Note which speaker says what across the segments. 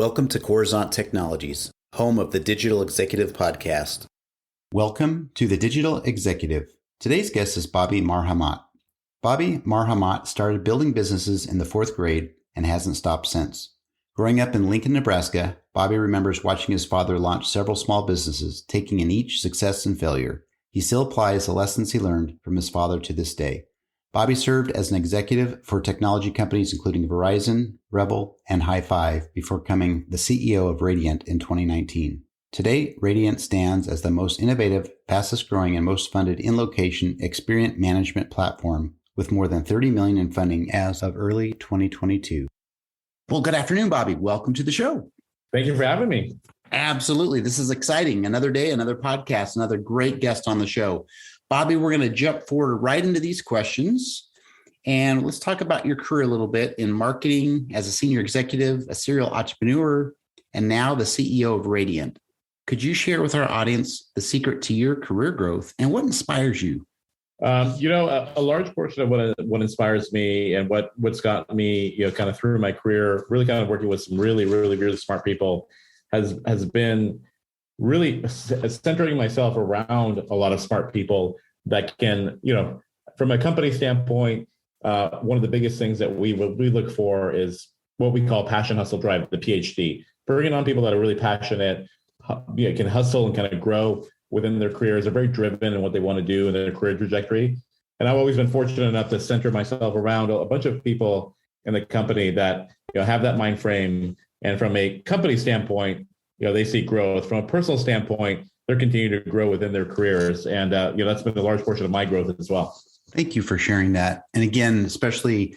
Speaker 1: Welcome to Coruzant Technologies, home of the Digital Executive Podcast. Welcome to the Digital Executive. Today's guest is Bobby Marhamat. Bobby Marhamat started building businesses in the fourth grade and hasn't stopped since. Growing up in Lincoln, Nebraska, Bobby remembers watching his father launch several small businesses, taking in each success and failure. He still applies the lessons he learned from his father to this day. Bobby served as an executive for technology companies including Verizon, Rebel, and High Five before becoming the CEO of Raydiant in 2019. Today, Raydiant stands as the most innovative, fastest growing, and most funded in-location experience management platform with more than $30 million in funding as of early 2022. Well, good afternoon, Bobby. Welcome to the show.
Speaker 2: Thank you for having me.
Speaker 1: Absolutely. This is exciting. Another day, another podcast, another great guest on the show. Bobby, we're going to jump forward right into these questions. And let's talk about your career a little bit in marketing as a senior executive, a serial entrepreneur, and now the CEO of Raydiant. Could you share with our audience the secret to your career growth and what inspires you?
Speaker 2: A large portion of what inspires me and what's got me, kind of through my career, really kind of working with some really, really, really smart people has been really centering myself around a lot of smart people that can, from a company standpoint, one of the biggest things that we look for is what we call passion, hustle, drive, the PhD. Bringing on people that are really passionate, can hustle and kind of grow within their careers, are very driven in what they want to do in their career trajectory. And I've always been fortunate enough to center myself around a bunch of people in the company that have that mind frame. And from a company standpoint, they see growth. From a personal standpoint, they're continuing to grow within their careers. And that's been a large portion of my growth as well.
Speaker 1: Thank you for sharing that. And again, especially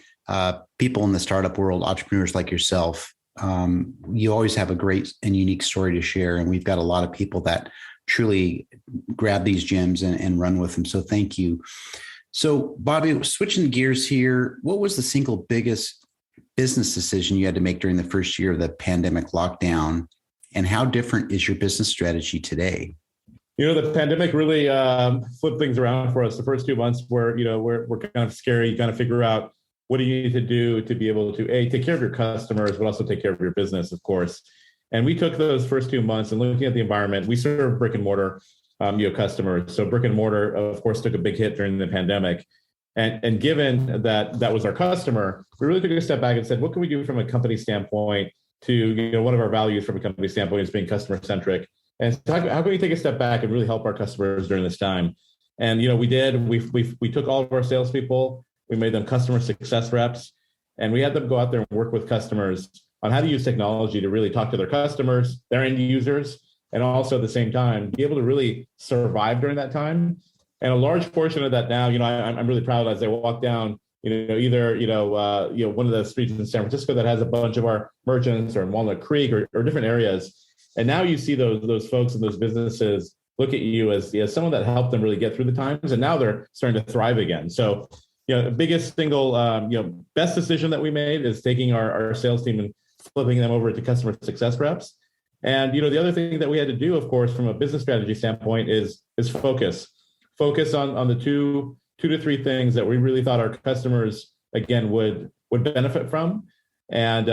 Speaker 1: people in the startup world, entrepreneurs like yourself, you always have a great and unique story to share. And we've got a lot of people that truly grab these gems and run with them. So thank you. So Bobby, switching gears here, what was the single biggest business decision you had to make during the first year of the pandemic lockdown? And how different is your business strategy today?
Speaker 2: The pandemic really flipped things around for us. The first 2 months were kind of scary. You kind of figure out what do you need to do to be able to take care of your customers, but also take care of your business, of course. And we took those first 2 months and looking at the environment. We serve brick and mortar, customers. So brick and mortar, of course, took a big hit during the pandemic. And given that was our customer, we really took a step back and said, what can we do from a company standpoint to, one of our values from a company standpoint is being customer centric. And so how can we take a step back and really help our customers during this time? And, we did, we took all of our salespeople, we made them customer success reps, and we had them go out there and work with customers on how to use technology to really talk to their customers, their end users, and also at the same time, be able to really survive during that time. And a large portion of that now, I'm really proud as I walk down, either one of the streets in San Francisco that has a bunch of our merchants or in Walnut Creek or different areas. And now you see those folks and those businesses look at you as someone that helped them really get through the times. And now they're starting to thrive again. So, the biggest single, best decision that we made is taking our sales team and flipping them over to customer success reps. And, the other thing that we had to do, of course, from a business strategy standpoint is focus on the two to three things that we really thought our customers, again, would benefit from. And,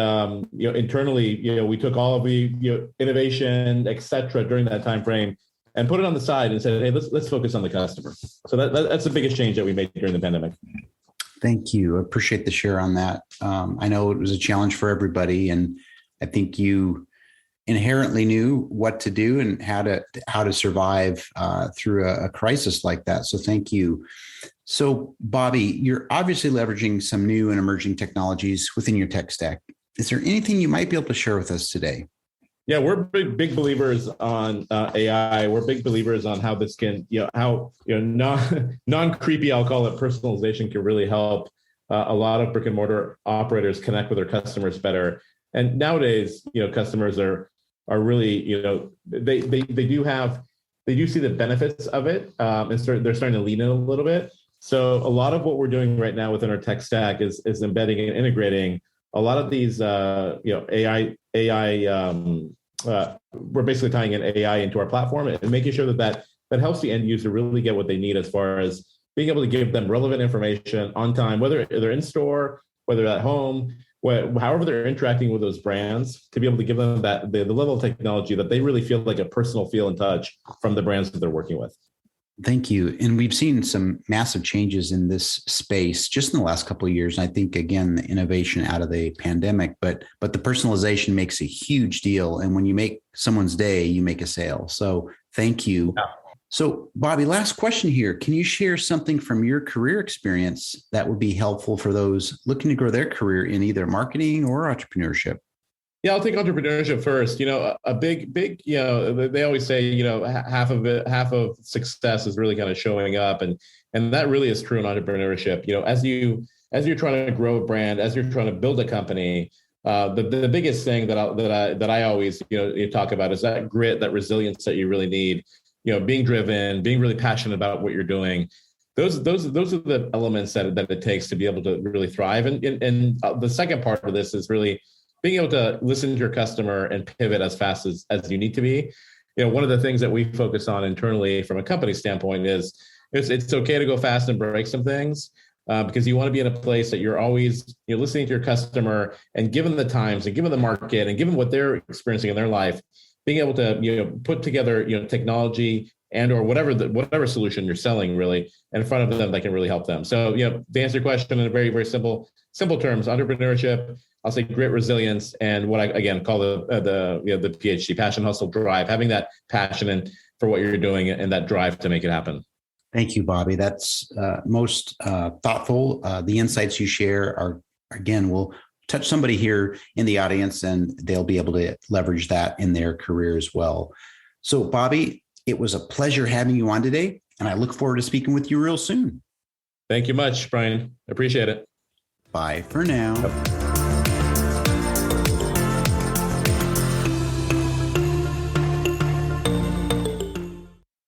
Speaker 2: internally, we took all of the, innovation, et cetera, during that time frame and put it on the side and said, hey, let's focus on the customer. So that's the biggest change that we made during the pandemic.
Speaker 1: Thank you. I appreciate the share on that. I know it was a challenge for everybody, and I think you inherently knew what to do and how to survive through a crisis like that. So thank you. So Bobby, you're obviously leveraging some new and emerging technologies within your tech stack. Is there anything you might be able to share with us today?
Speaker 2: Yeah, we're big believers on AI. We're big believers on how this can, non-creepy, I'll call it, personalization can really help a lot of brick and mortar operators connect with their customers better. And nowadays, customers are really, they do see the benefits of it, and they're starting to lean in a little bit. So a lot of what we're doing right now within our tech stack is embedding and integrating a lot of these, AI. We're basically tying in AI into our platform and making sure that helps the end user really get what they need as far as being able to give them relevant information on time, whether they're in store, whether at home, however they're interacting with those brands, to be able to give them that the level of technology that they really feel like a personal feel and touch from the brands that they're working with.
Speaker 1: Thank you. And we've seen some massive changes in this space just in the last couple of years. And I think, again, the innovation out of the pandemic, but the personalization makes a huge deal. And when you make someone's day, you make a sale. So thank you.
Speaker 2: Yeah.
Speaker 1: So Bobby, last question here. Can you share something from your career experience that would be helpful for those looking to grow their career in either marketing or entrepreneurship?
Speaker 2: Yeah, I'll take entrepreneurship first. A big, they always say, half of success is really kind of showing up. And that really is true in entrepreneurship. As you're trying to grow a brand, as you're trying to build a company, the biggest thing that I always, talk about is that grit, that resilience that you really need, being driven, being really passionate about what you're doing. Those are the elements that it takes to be able to really thrive. And the second part of this is really being able to listen to your customer and pivot as fast as you need to be. One of the things that we focus on internally from a company standpoint is it's okay to go fast and break some things, because you want to be in a place that you're always listening to your customer and given the times and given the market and given what they're experiencing in their life, being able to put together technology and or whatever solution you're selling really in front of them that can really help them. So to answer your question in a very, very simple terms, entrepreneurship, I'll say grit, resilience, and what I again call the PhD, passion, hustle, drive. Having that passion for what you're doing and that drive to make it happen.
Speaker 1: Thank you, Bobby. That's most thoughtful. The insights you share are, again, will touch somebody here in the audience, and they'll be able to leverage that in their career as well. So, Bobby, it was a pleasure having you on today, and I look forward to speaking with you real soon.
Speaker 2: Thank you much, Brian. Appreciate it.
Speaker 1: Bye for now.
Speaker 2: Yep.